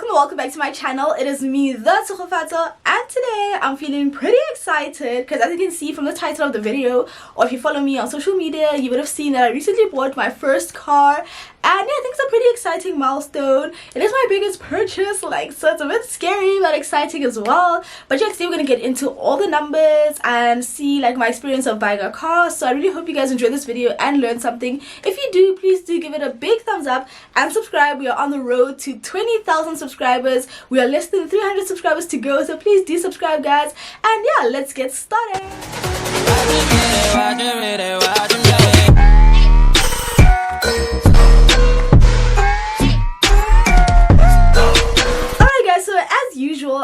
welcome back to my channel. It is me, the Tsogofatso, and today I'm feeling pretty excited because as you can see from the title of the video, or if you follow me on social media, you would have seen that I recently bought my first car. And yeah, I think it's a pretty exciting milestone. It is my biggest purchase, so it's a bit scary but exciting as well. But yeah, today we're gonna get into all the numbers and see my experience of buying a car. So I really hope you guys enjoy this video and learn something. If you do, please do give it a big thumbs up and subscribe. We are on the road to 20,000 subscribers. We are less than 300 subscribers to go, so please do subscribe, guys. And yeah, let's get started.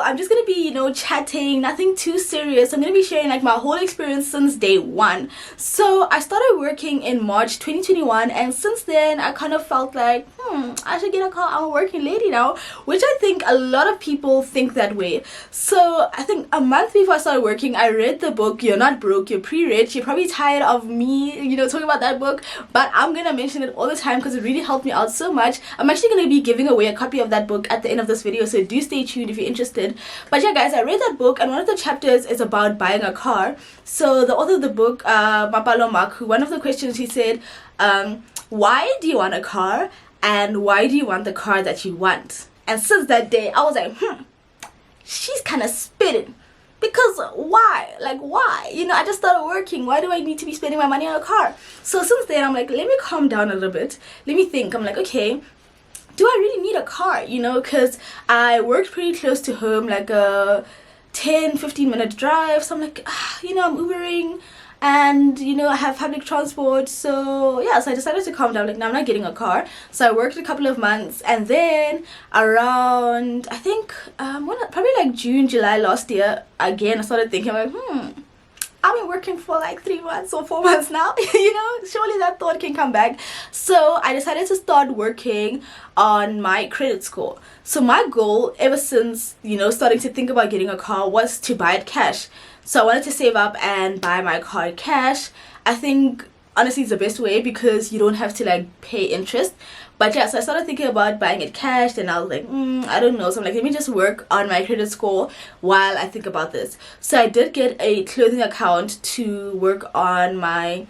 I'm just gonna be chatting, nothing too serious. I'm gonna be sharing my whole experience since day one. So I started working in March 2021, and since then I kind of felt like I should get a car. I'm a working lady now, which I think a lot of people think that way. So I think a month before I started working, I read the book You're Not Broke, You're Pre-Rich. You're probably tired of me talking about that book, but I'm gonna mention it all the time because it really helped me out so much. I'm actually gonna be giving away a copy of that book at the end of this video, so do stay tuned if you're interested. But yeah, guys, I read that book, and one of the chapters is about buying a car. So the author of the book, Mapalo Maku, one of the questions he said, why do you want a car, and why do you want the car that you want? And since that day, I was like, she's kind of spitting. Because why? Why? I just started working. Why do I need to be spending my money on a car? So since then, I'm like, let me calm down a little bit. Let me think. I'm like, okay, do I really need a car? Because I worked pretty close to home, like a 10-15 minute drive. So I'm like, I'm Ubering, and I have public transport. So yeah, so I decided to calm down. No, I'm not getting a car. So I worked a couple of months, and then around, I think probably June, July last year, again I started thinking I've been working for 3 months or 4 months now, surely that thought can come back. So I decided to start working on my credit score. So my goal ever since, starting to think about getting a car was to buy it cash. So I wanted to save up and buy my car cash. I think honestly it's the best way because you don't have to pay interest. But yeah, so I started thinking about buying it cash, and I was like, I don't know. So I'm like, let me just work on my credit score while I think about this. So I did get a clothing account to work on my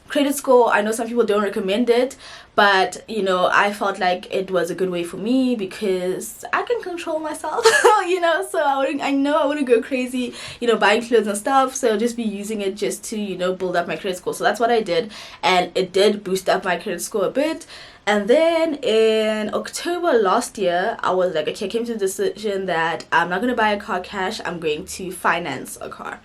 credit score. I know some people don't recommend it, but I felt like it was a good way for me because I can control myself. So I know I wouldn't go crazy buying clothes and stuff, so just be using it just to build up my credit score. So that's what I did, and it did boost up my credit score a bit. And then in October last year, I was like, okay, I came to the decision that I'm not going to buy a car cash, I'm going to finance a car.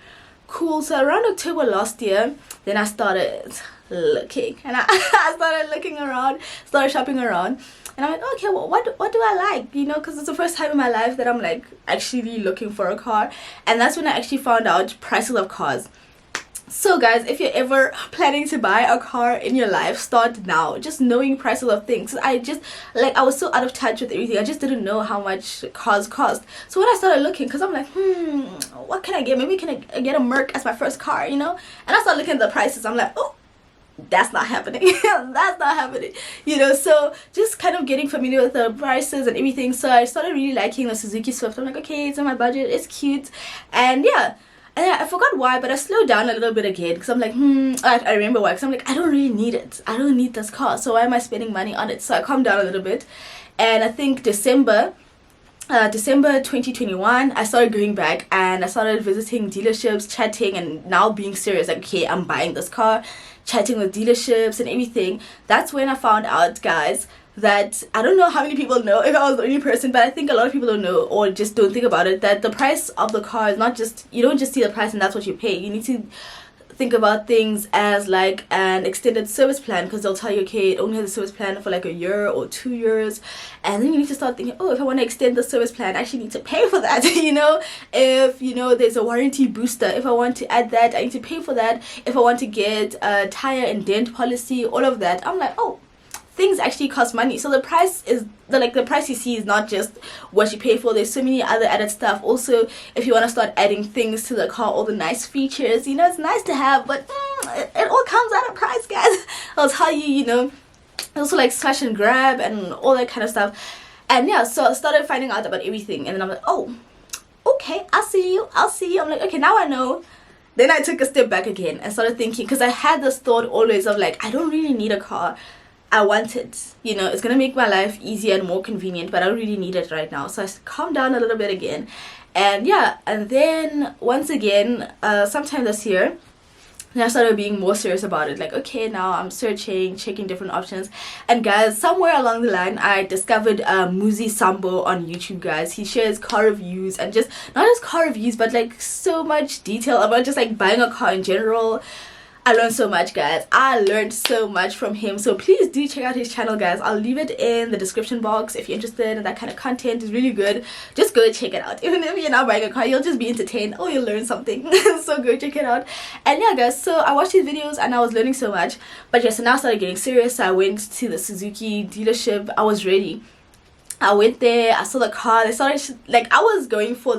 Cool. So around October last year, then I started looking, and I started looking around, started shopping around, and I'm like, okay, well, what do I like? Because it's the first time in my life that I'm actually looking for a car. And that's when I actually found out prices of cars. So guys, if you're ever planning to buy a car in your life, start now, just knowing prices of things. I was so out of touch with everything. I just didn't know how much cars cost. So when I started looking, because I'm like, what can I get? Maybe can I get a Merc as my first car, And I started looking at the prices. I'm like, oh, that's not happening. That's not happening. So just kind of getting familiar with the prices and everything. So I started really liking the Suzuki Swift. I'm like, okay, it's on my budget, it's cute. And yeah, and I forgot why, but I slowed down a little bit again because I'm like, I remember why. Because I'm like, I don't really need it. I don't need this car. So why am I spending money on it? So I calmed down a little bit. And I think December 2021, I started going back and I started visiting dealerships, chatting, and now being serious. Okay, I'm buying this car, chatting with dealerships and everything. That's when I found out, guys, that I don't know how many people know, if I was the only person, but I think a lot of people don't know or just don't think about it, that the price of the car is not just, you don't just see the price and that's what you pay. You need to think about things as an extended service plan, because they'll tell you, okay, it only has a service plan for a year or 2 years, and then you need to start thinking, oh, if I want to extend the service plan, I actually need to pay for that. If there's a warranty booster, if I want to add that, I need to pay for that. If I want to get a tire and dent policy, all of that, I'm like, oh, things actually cost money. So the price is the price you see is not just what you pay for. There's so many other added stuff. Also, if you want to start adding things to the car, all the nice features, it's nice to have, but it all comes at a price, guys. I'll tell you, also slash and grab and all that kind of stuff. And yeah, so I started finding out about everything, and then I'm like, oh, okay, I'll see you. I'm like, okay, now I know. Then I took a step back again and started thinking, because I had this thought always of like, I don't really need a car. I want it, you know, it's gonna make my life easier and more convenient, but I don't really need it right now. So I calmed down a little bit again, and yeah, and then once again, sometime this year, then I started being more serious about it. Like, okay, now I'm searching, checking different options. And guys, somewhere along the line, I discovered Muzi Sambo on YouTube, guys. He shares car reviews, and just, not just car reviews, but like so much detail about just like buying a car in general. I learned so much, guys. I learned so much from him. So please do check out his channel, guys. I'll leave it in the description box if you're interested in that kind of content. It's really good. Just go check it out. Even if you're not buying a car, you'll just be entertained or you'll learn something. So go check it out. And yeah, guys, so I watched these videos and I was learning so much. But yeah, so now I started getting serious. So I went to the Suzuki dealership. I was ready. I went there. I saw the car. They started, like, I was going for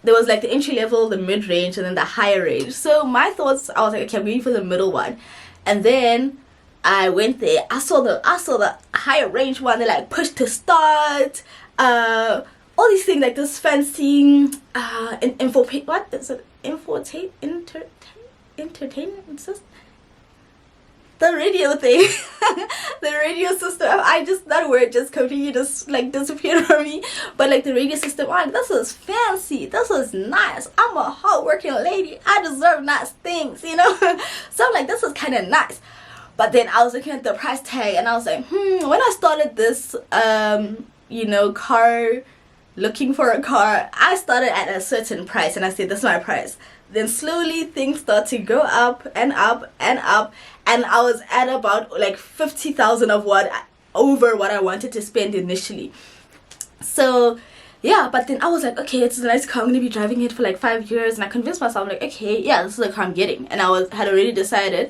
there was like the entry level, the mid range, and then the higher range. So my thoughts, I was like, okay, I'm going for the middle one. And then I went there. I saw the higher range one. They like push to start. All these things, like this fancy what is it? Entertainment system. The radio thing. The radio system. That word just completely just like disappeared from me. But like the radio system, like, this is fancy, this is nice, I'm a hard-working lady, I deserve nice things, you know. So I'm like, this is kind of nice. But then I was looking at the price tag and I was like, when I started this you know, looking for a car, I started at a certain price and I said, this is my price. Then slowly things start to go up and up and up, and I was at about like 50,000 of over what I wanted to spend initially. So yeah, but then I was like, okay, it's a nice car, I'm gonna be driving it for like 5 years, and I convinced myself like, okay, yeah, this is the car I'm getting, and had already decided.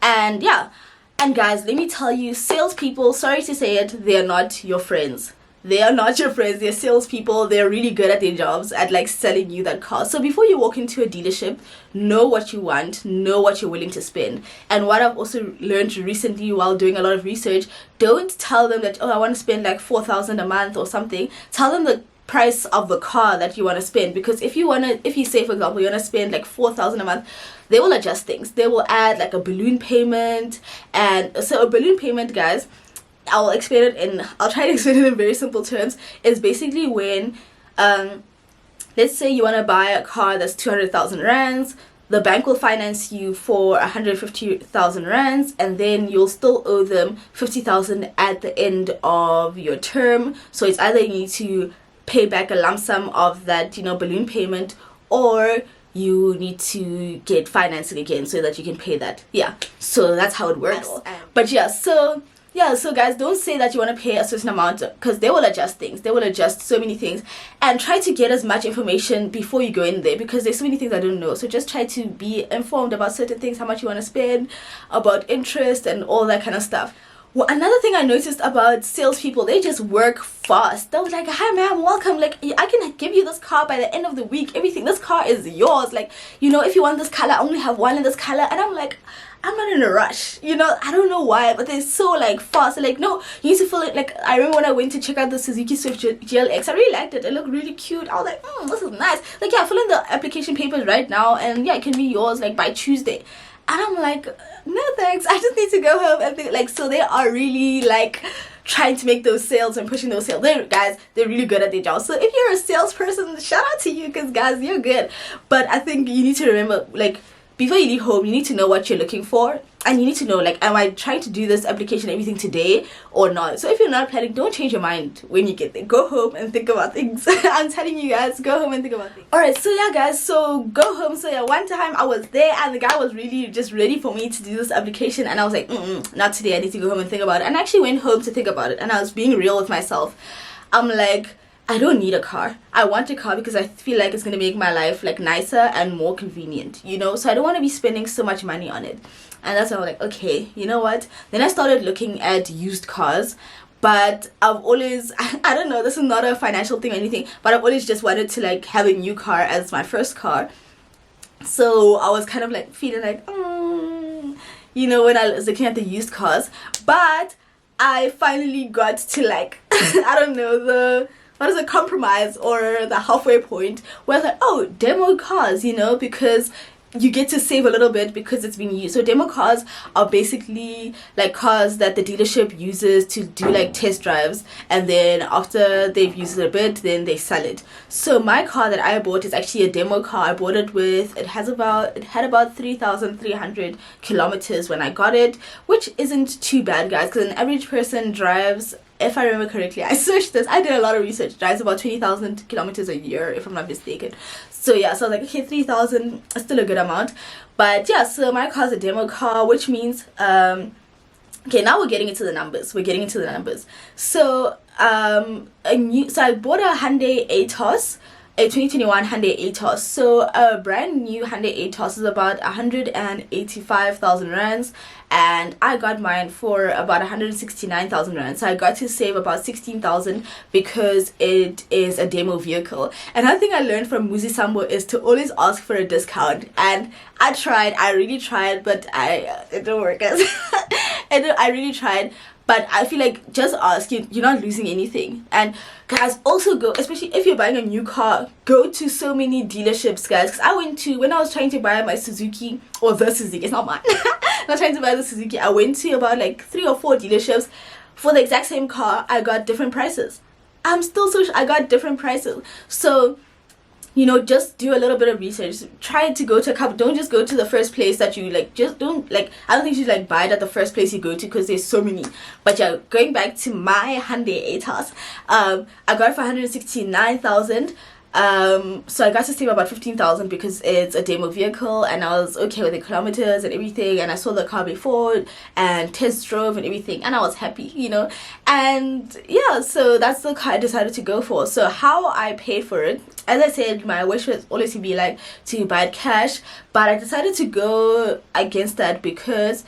And yeah, and guys, let me tell you, salespeople, sorry to say it, they are not your friends. They are not your friends. They're salespeople. They're really good at their jobs, at like selling you that car. So before you walk into a dealership, know what you want, know what you're willing to spend. And what I've also learned recently while doing a lot of research, don't tell them that, oh, I want to spend like 4,000 a month or something. Tell them the price of the car that you want to spend, because if you say, for example, you want to spend like 4,000 a month, they will adjust things. They will add like a balloon payment. And so a balloon payment, guys, I'll try to explain it in very simple terms. Is basically when let's say you want to buy a car that's 200,000 rands, the bank will finance you for 150,000 rands, and then you'll still owe them 50,000 at the end of your term. So it's either you need to pay back a lump sum of that, you know, balloon payment, or you need to get financing again so that you can pay that. Yeah, so that's how it works. But yeah, so guys, don't say that you want to pay a certain amount, because they will adjust things. They will adjust so many things. And try to get as much information before you go in there, because there's so many things I don't know. So just try to be informed about certain things, how much you want to spend, about interest and all that kind of stuff. Well, another thing I noticed about salespeople, they just work fast. They was like, hi ma'am, welcome, like, I can give you this car by the end of the week, everything, this car is yours, like, you know, if you want this color, I only have one in this color. And I'm like, I'm not in a rush, you know. I don't know why, but they're so like fast. They're like, no, you need to fill it. Like, I remember when I went to check out the Suzuki Swift GLX, I really liked it. It looked really cute. I was like, this is nice. Like, yeah, fill in the application papers right now, and yeah, it can be yours like by Tuesday. And I'm like, no thanks, I just need to go home and think. Like, so they are really like trying to make those sales and pushing those sales. They're really good at their job. So if you're a salesperson, shout out to you, because guys, you're good. But I think you need to remember, like, before you leave home, you need to know what you're looking for, and you need to know, like, am I trying to do this application, everything today or not? So if you're not planning, don't change your mind when you get there. Go home and think about things. I'm telling you guys, go home and think about things. Alright, so yeah guys, so go home. So yeah, one time I was there and the guy was really just ready for me to do this application, and I was like, not today, I need to go home and think about it. And I actually went home to think about it, and I was being real with myself. I'm like, I don't need a car. I want a car because I feel like it's going to make my life like nicer and more convenient, you know. So I don't want to be spending so much money on it. And that's why I was like, okay, you know what? Then I started looking at used cars. But I've always, I don't know, this is not a financial thing or anything, but I've always just wanted to like have a new car as my first car. So I was kind of like feeling like, you know, when I was looking at the used cars. But I finally got to like I don't know, the what is a compromise or the halfway point where like, oh, demo cars, you know, because you get to save a little bit because it's been used. So demo cars are basically like cars that the dealership uses to do like test drives, and then after they've used it a bit, then they sell it. So my car that I bought is actually a demo car. I bought it with, it had about 3,300 kilometers when I got it, which isn't too bad, guys, because an average person drives, if I remember correctly, I searched this, I did a lot of research, drives about 20,000 kilometers a year, if I'm not mistaken. So yeah, so I was like, okay, 3,000 is still a good amount. But yeah, so my car's a demo car, which means okay, now we're getting into the numbers. So so I bought a Hyundai Atos, a 2021 Hyundai Atos. So a brand new Hyundai Atos is about 185,000 rands, and I got mine for about 169,000 rands. So I got to save about 16,000 because it is a demo vehicle. Another thing I learned from Muzi Sambo is to always ask for a discount, and I really tried, but it didn't work. I really tried, but I feel like just ask, you're not losing anything. And guys, also go, especially if you're buying a new car, go to so many dealerships, guys. Because I went to, when I was trying to buy my Suzuki, or the Suzuki, it's not mine, not trying to buy the Suzuki, I went to about like 3 or 4 dealerships for the exact same car. I got different prices. I'm still so I got different prices. So you know, just do a little bit of research. Try to go to a couple. Don't just go to the first place that you like. Just don't like, I don't think you should like buy it at the first place you go to, because there's so many. But yeah, going back to my Hyundai Atos, I got it for 169,000. So I got to save about 15,000 because it's a demo vehicle, and I was okay with the kilometers and everything, and I saw the car before and test drove and everything, and I was happy, you know. And yeah, so that's the car I decided to go for. So how I paid for it, as I said, my wish was always to be like to buy it cash, but I decided to go against that because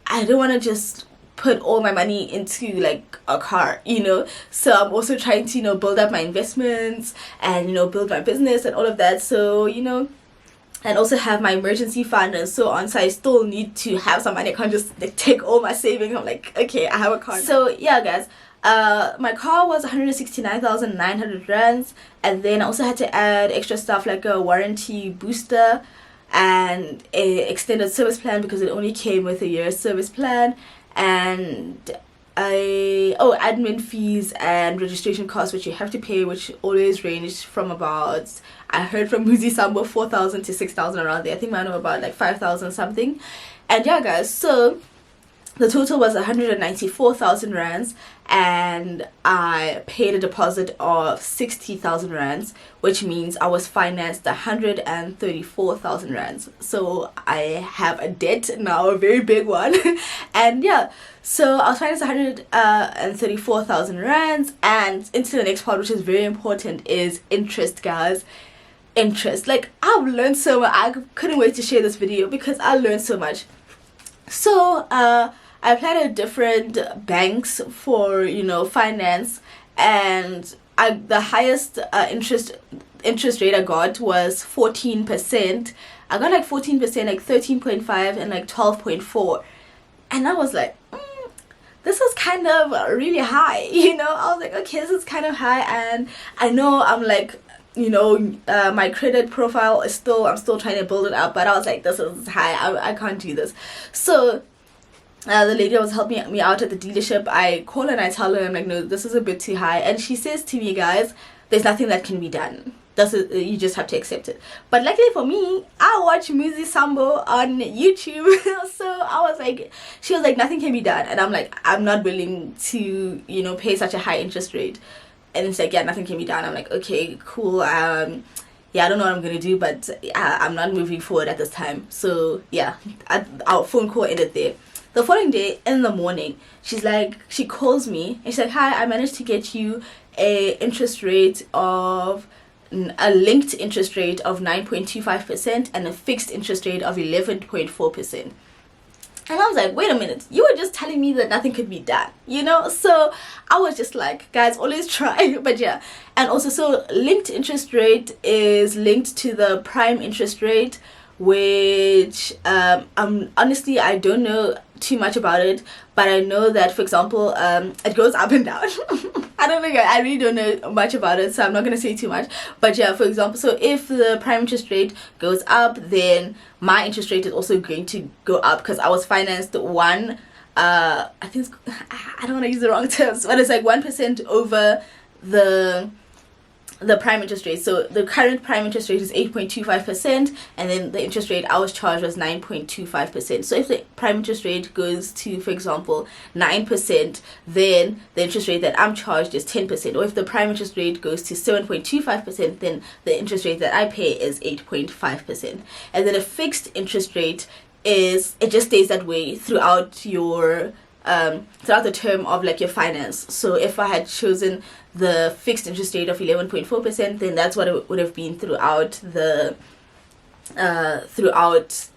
I don't want to just put all my money into like a car, you know. So I'm also trying to, you know, build up my investments and, you know, build my business and all of that. So, you know, and also have my emergency fund and so on. So I still need to have some money. I can't just like take all my savings. I'm like, okay, I have a car now. So yeah, guys, my car was 169,900 rands, and then I also had to add extra stuff like a warranty booster and a extended service plan, because it only came with a year's service plan, and admin fees and registration costs, which you have to pay, which always ranged from about, I heard from Muzi Sambo, 4,000 to 6,000 around there. I think mine were about like 5,000 something. And yeah, guys, so the total was 194,000 rands, and I paid a deposit of 60,000 rands, which means I was financed 134,000 rands. So I have a debt now, a very big one. And yeah, so I was financed 134,000 rands, and into the next part, which is very important, is interest, guys. Interest. Like, I've learned so much. I couldn't wait to share this video because I learned so much. So I applied at different banks for, you know, finance, and the highest interest rate I got was 14%. I got like 14%, like 13.5 and like 12.4, and I was like, this is kind of really high, you know. I was like, okay, this is kind of high, and I know I'm like, you know, my credit profile is I'm still trying to build it up, but I was like, this is high, I can't do this. So the lady that was helping me out at the dealership, I call her and I tell her, I'm like, no, this is a bit too high, and she says to me, guys, there's nothing that can be done. You just have to accept it. But luckily for me, I watch Muzi Sambo on YouTube. So I was like, she was like, nothing can be done, and I'm like, I'm not willing to, you know, pay such a high interest rate. And it's like, yeah, nothing can be done. I'm like, okay, cool. Yeah, I don't know what I'm gonna do, but I'm not moving forward at this time. So yeah, our phone call ended there. The following day in the morning, she calls me and she's like, hi, I managed to get you a linked interest rate of 9.25% and a fixed interest rate of 11.4%. And I was like, wait a minute, you were just telling me that nothing could be done, you know? So I was just like, guys, always try. But yeah, and also, so linked interest rate is linked to the prime interest rate, which honestly, I don't know too much about it, but I know that, for example, it goes up and down. I don't think I really don't know much about it, so I'm not gonna say too much. But yeah, for example, so if the prime interest rate goes up, then my interest rate is also going to go up because I was financed one. I think I don't want to use the wrong terms, but it's like 1% over the prime interest rate. So the current prime interest rate is 8.25%, and then the interest rate I was charged was 9.25%. So if the prime interest rate goes to, for example, 9%, then the interest rate that I'm charged is 10%. Or if the prime interest rate goes to 7.25%, then the interest rate that I pay is 8.5%. And then a fixed interest rate is, it just stays that way throughout your throughout the term of like your finance. So if I had chosen the fixed interest rate of 11.4%, then that's what it would have been throughout the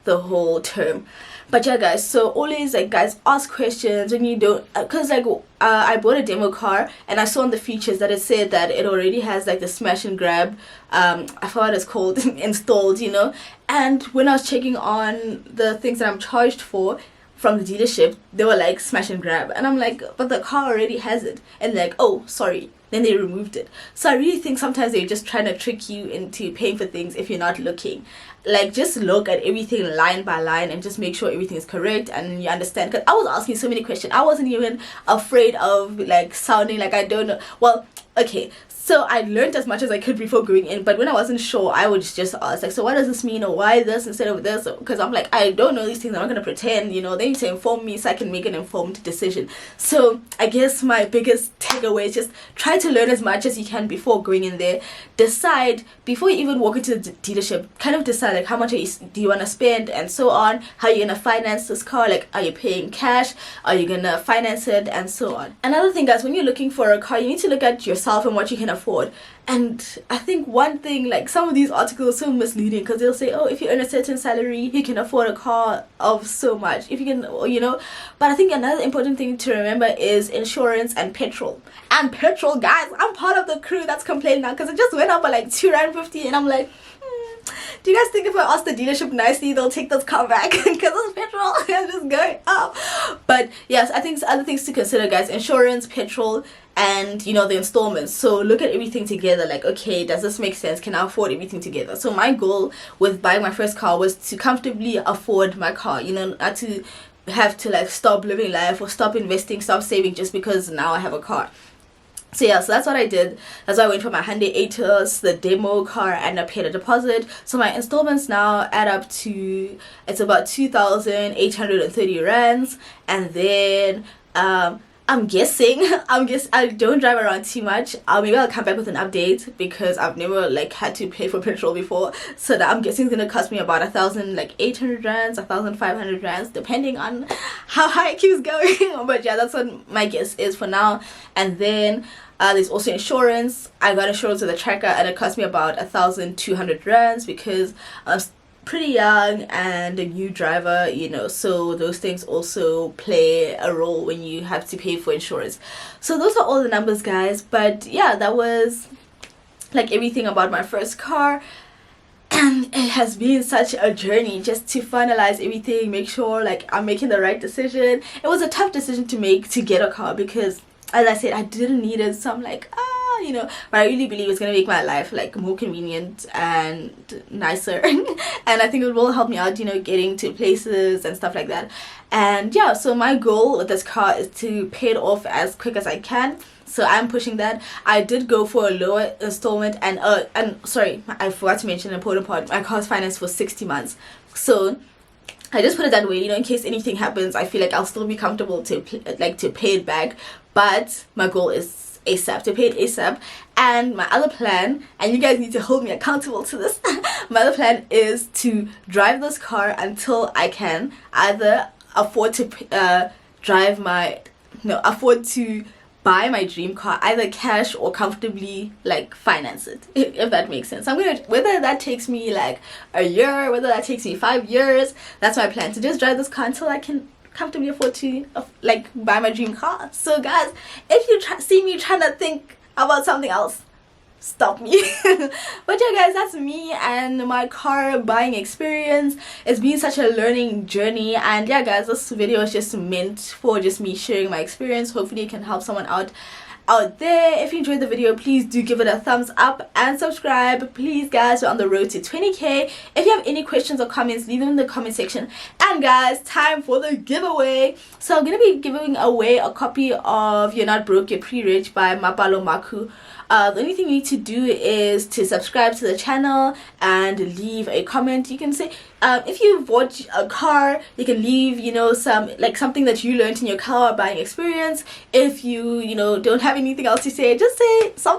whole term. But yeah, guys, so always, like, guys, ask questions when you don't, because like I bought a demo car and I saw on the features that it said that it already has like the smash and grab, I forgot what it's called, installed, you know. And when I was checking on the things that I'm charged for from the dealership, they were like smash and grab, and I'm like, but the car already has it. And they're like, oh, sorry, then they removed it. So I really think sometimes they're just trying to trick you into paying for things if you're not looking. Like, just look at everything line by line and just make sure everything is correct and you understand. Because I was asking so many questions, I wasn't even afraid of like sounding like I don't know. Well, okay, so I learned as much as I could before going in, but when I wasn't sure, I would just ask, like, so what does this mean, or why this instead of this? Because I'm like, I don't know these things, I'm not going to pretend, you know. They need to inform me so I can make an informed decision. So I guess my biggest takeaway is just try to learn as much as you can before going in there. Decide, before you even walk into the dealership, kind of decide like how much do you want to spend and so on, how you're going to finance this car, like are you paying cash, are you going to finance it, and so on. Another thing, guys, when you're looking for a car, you need to look at yourself and what you can afford. And I think one thing, like, some of these articles are so misleading because they'll say, oh, if you earn a certain salary, you can afford a car of so much, if you can, you know. But I think another important thing to remember is insurance and petrol. And petrol, guys, I'm part of the crew that's complaining now because it just went up by like $2.50, and I'm like, do you guys think if I ask the dealership nicely, they'll take this car back? Because it's petrol is just going up. But yes, I think other things to consider, guys: insurance, petrol, and, you know, the installments. So look at everything together, like, okay, does this make sense? Can I afford everything together? So my goal with buying my first car was to comfortably afford my car, you know, not to have to like stop living life or stop investing, stop saving just because now I have a car. So yeah, so that's what I did. That's why I went for my Hyundai Atos, the demo car, and I paid a deposit. So my installments now add up to, it's about 2,830 rands. And then I'm guessing I don't drive around too much. Maybe I'll come back with an update because I've never like had to pay for petrol before. So that I'm guessing it's gonna cost me about 1,800 rands, 1,500 rands, depending on how high it keeps going. But yeah, that's what my guess is for now. And then there's also insurance. I got insurance with a tracker, and it cost me about 1,200 rands because I'm pretty young and a new driver, you know. So those things also play a role when you have to pay for insurance. So those are all the numbers, guys. But yeah, that was like everything about my first car. And it has been such a journey just to finalize everything, make sure like I'm making the right decision. It was a tough decision to make, to get a car, because as I said, I didn't need it. So I'm like, you know, but I really believe it's gonna make my life like more convenient and nicer. And I think it will help me out, you know, getting to places and stuff like that. And yeah, so my goal with this car is to pay it off as quick as I can. So I'm pushing that. I did go for a lower installment, and sorry, I forgot to mention an important part. My car's financed for 60 months. So I just put it that way, you know, in case anything happens, I feel like I'll still be comfortable to pay it back. But my goal is ASAP, to pay it ASAP. And my other plan, and you guys need to hold me accountable to this, my other plan is to drive this car until I can either afford to buy my dream car, either cash or comfortably like finance it, if that makes sense. I'm gonna, whether that takes me like a year, whether that takes me 5 years, that's my plan, to just drive this car until I can comfortably afford to like buy my dream car. So guys, if you see me trying to think about something else, stop me. But yeah, guys, that's me and my car buying experience. It's been such a learning journey. And yeah, guys, this video is just meant for just me sharing my experience. Hopefully it can help someone out. out there. If you enjoyed the video, please do give it a thumbs up and subscribe. Please guys, we're on the road to 20k. If you have any questions or comments, leave them in the comment section. And guys, time for the giveaway. So I'm gonna be giving away a copy of You're Not Broke, You're Pre-Rich by Mapalo Maku. The only thing you need to do is to subscribe to the channel and leave a comment. You can say if you've bought a car, you can leave, you know, something that you learned in your car buying experience. If you don't have anything else to say, just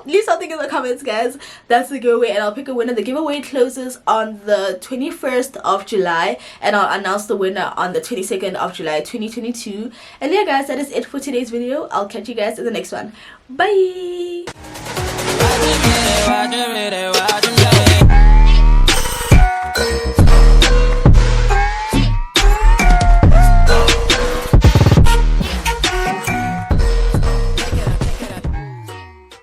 leave something in the comments, guys. That's the giveaway, and I'll pick a winner. The giveaway closes on the 21st of July, and I'll announce the winner on the 22nd of July 2022. And yeah guys, that is it for today's video. I'll catch you guys in the next one. Bye.